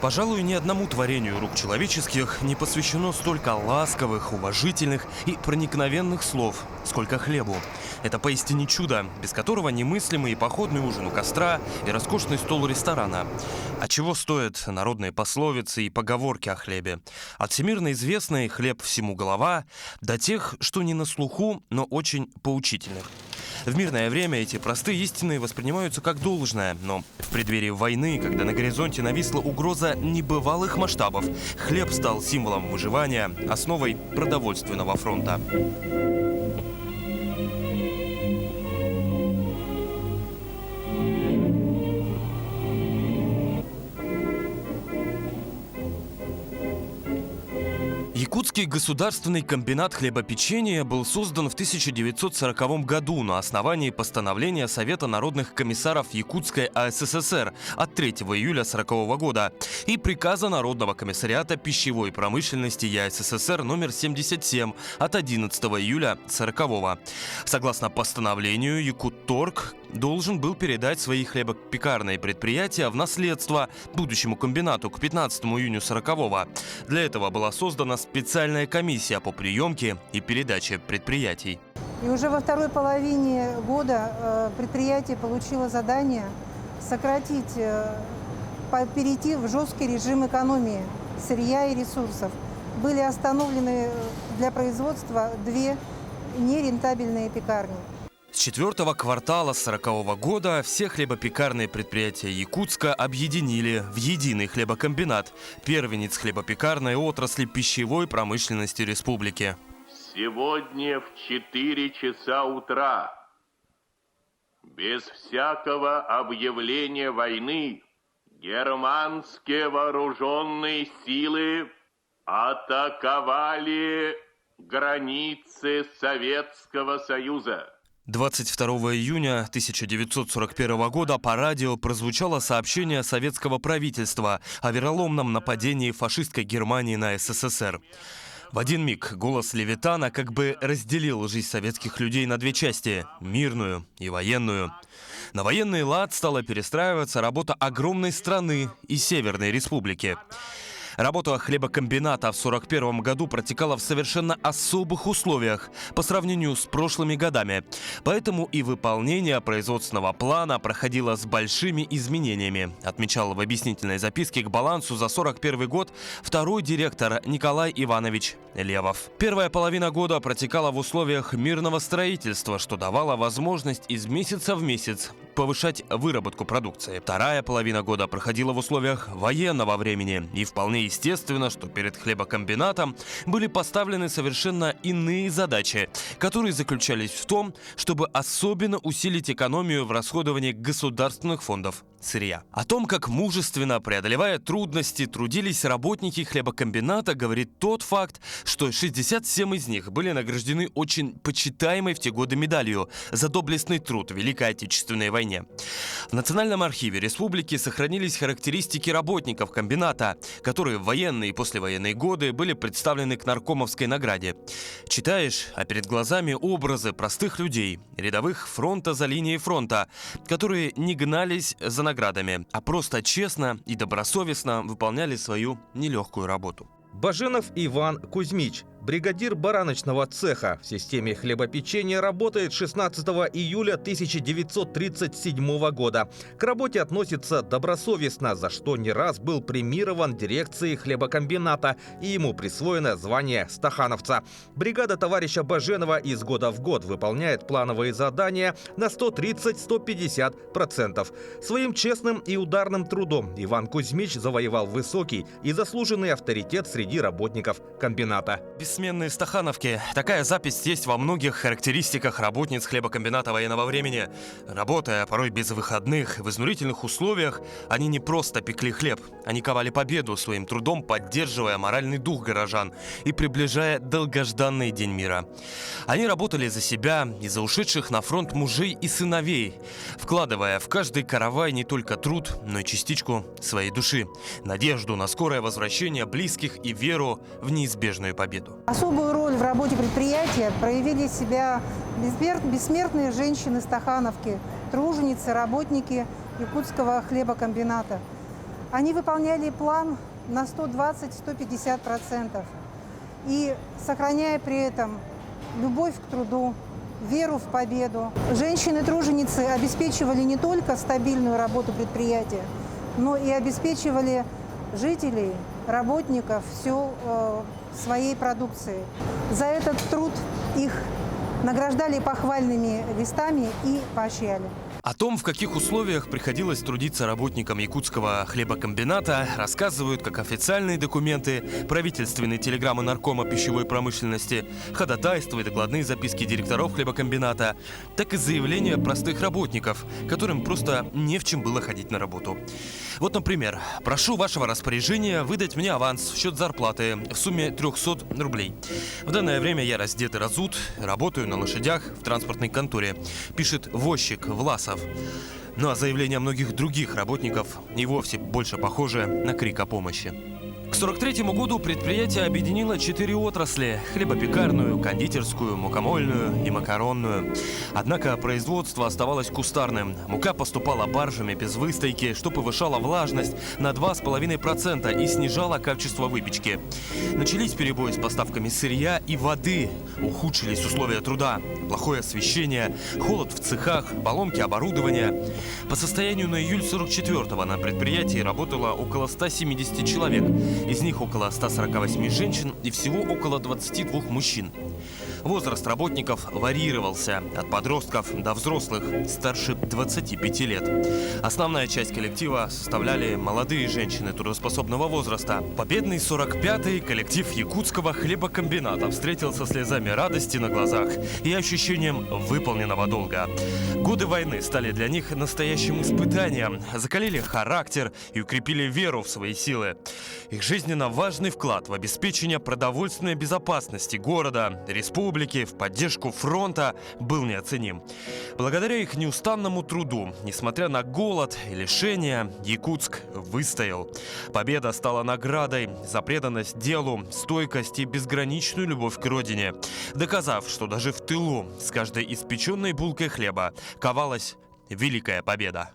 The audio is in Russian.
Пожалуй, ни одному творению рук человеческих не посвящено столько ласковых, уважительных и проникновенных слов, сколько хлебу. Это поистине чудо, без которого немыслимый и походный ужин у костра, и роскошный стол ресторана. А чего стоят народные пословицы и поговорки о хлебе? От всемирно известной «хлеб всему голова» до тех, что не на слуху, но очень поучительных. В мирное время эти простые истины воспринимаются как должное, но в преддверии войны, когда на горизонте нависла угроза небывалых масштабов, хлеб стал символом выживания, основой продовольственного фронта. Якутский государственный комбинат хлебопечения был создан в 1940 году на основании постановления Совета народных комиссаров Якутской АССР от 3 июля 1940 года и приказа Народного комиссариата пищевой промышленности ЯССР номер 77 от 11 июля 1940. Согласно постановлению, Якутторг должен был передать свои хлебопекарные предприятия в наследство будущему комбинату к 15 июня 1940. Для этого была создана специальная комиссия по приемке и передаче предприятий. И уже во второй половине года предприятие получило задание сократить, перейти в жесткий режим экономии сырья и ресурсов. Были остановлены для производства 2 нерентабельные пекарни. С 4-го квартала 1940 года все хлебопекарные предприятия Якутска объединили в единый хлебокомбинат, первенец хлебопекарной отрасли пищевой промышленности республики. Сегодня в 4 часа утра, без всякого объявления войны, германские вооруженные силы атаковали границы Советского Союза. 22 июня 1941 года по радио прозвучало сообщение советского правительства о вероломном нападении фашистской Германии на СССР. В один миг голос Левитана как бы разделил жизнь советских людей на 2 части – мирную и военную. На военный лад стала перестраиваться работа огромной страны и Северной Республики. Работа хлебокомбината в 1941 году протекала в совершенно особых условиях по сравнению с прошлыми годами. Поэтому и выполнение производственного плана проходило с большими изменениями, отмечал в объяснительной записке к балансу за 1941 год второй директор Николай Иванович Левов. Первая половина года протекала в условиях мирного строительства, что давало возможность из месяца в месяц повышать выработку продукции. Вторая половина года проходила в условиях военного времени, и вполне естественно, что перед хлебокомбинатом были поставлены совершенно иные задачи, которые заключались в том, чтобы особенно усилить экономию в расходовании государственных фондов сырья. О том, как мужественно, преодолевая трудности, трудились работники хлебокомбината, говорит тот факт, что 67 из них были награждены очень почитаемой в те годы медалью за доблестный труд в Великой Отечественной войне. В Национальном архиве республики сохранились характеристики работников комбината, которые в военные и послевоенные годы были представлены к наркомовской награде. Читаешь, а перед глазами образы простых людей, рядовых фронта за линией фронта, которые не гнались за наградами, а просто честно и добросовестно выполняли свою нелегкую работу. Баженов Иван Кузьмич, бригадир бараночного цеха в системе хлебопечения, работает 16 июля 1937 года. К работе относится добросовестно, за что не раз был премирован дирекцией хлебокомбината, и ему присвоено звание стахановца. Бригада товарища Баженова из года в год выполняет плановые задания на 130-150%. Своим честным и ударным трудом Иван Кузьмич завоевал высокий и заслуженный авторитет среди работников комбината. Бессменные стахановки. Такая запись есть во многих характеристиках работниц хлебокомбината военного времени. Работая порой без выходных, в изнурительных условиях, они не просто пекли хлеб. Они ковали победу своим трудом, поддерживая моральный дух горожан и приближая долгожданный день мира. Они работали за себя и за ушедших на фронт мужей и сыновей, вкладывая в каждый каравай не только труд, но и частичку своей души, надежду на скорое возвращение близких и веру в неизбежную победу. Особую роль в работе предприятия проявили себя бессмертные женщины стахановки, труженицы, работники Якутского хлебокомбината. Они выполняли план на 120-150%. И сохраняя при этом любовь к труду, веру в победу. Женщины-труженицы обеспечивали не только стабильную работу предприятия, но и обеспечивали жителей, работников все своей продукцией. За этот труд их награждали похвальными листами и поощряли. О том, в каких условиях приходилось трудиться работникам якутского хлебокомбината, рассказывают как официальные документы, правительственные телеграммы наркома пищевой промышленности, ходатайства и докладные записки директоров хлебокомбината, так и заявления простых работников, которым просто не в чем было ходить на работу. Вот, например, прошу вашего распоряжения выдать мне аванс в счет зарплаты в сумме 300 рублей. В данное время я раздет и разут, работаю на лошадях в транспортной конторе, пишет возчик Власов. Ну а заявления многих других работников и вовсе больше похожи на крик о помощи. К 1943 году предприятие объединило 4 отрасли – хлебопекарную, кондитерскую, мукомольную и макаронную. Однако производство оставалось кустарным. Мука поступала баржами без выстойки, что повышало влажность на 2,5% и снижало качество выпечки. Начались перебои с поставками сырья и воды. Ухудшились условия труда. Плохое освещение, холод в цехах, поломки оборудования. По состоянию на июль 1944-го на предприятии работало около 170 человек. Из них около 148 женщин и всего около 22 мужчин. Возраст работников варьировался от подростков до взрослых, старше 25 лет. Основная часть коллектива составляли молодые женщины трудоспособного возраста. Победный 45-й коллектив якутского хлебокомбината встретил со слезами радости на глазах и ощущением выполненного долга. Годы войны стали для них настоящим испытанием, закалили характер и укрепили веру в свои силы. Их жизненно важный вклад в обеспечение продовольственной безопасности города, республики, в поддержку фронта был неоценим. Благодаря их неустанному труду, несмотря на голод и лишения, Якутск выстоял. Победа стала наградой за преданность делу, стойкость и безграничную любовь к родине, доказав, что даже в тылу с каждой испеченной булкой хлеба ковалась великая победа.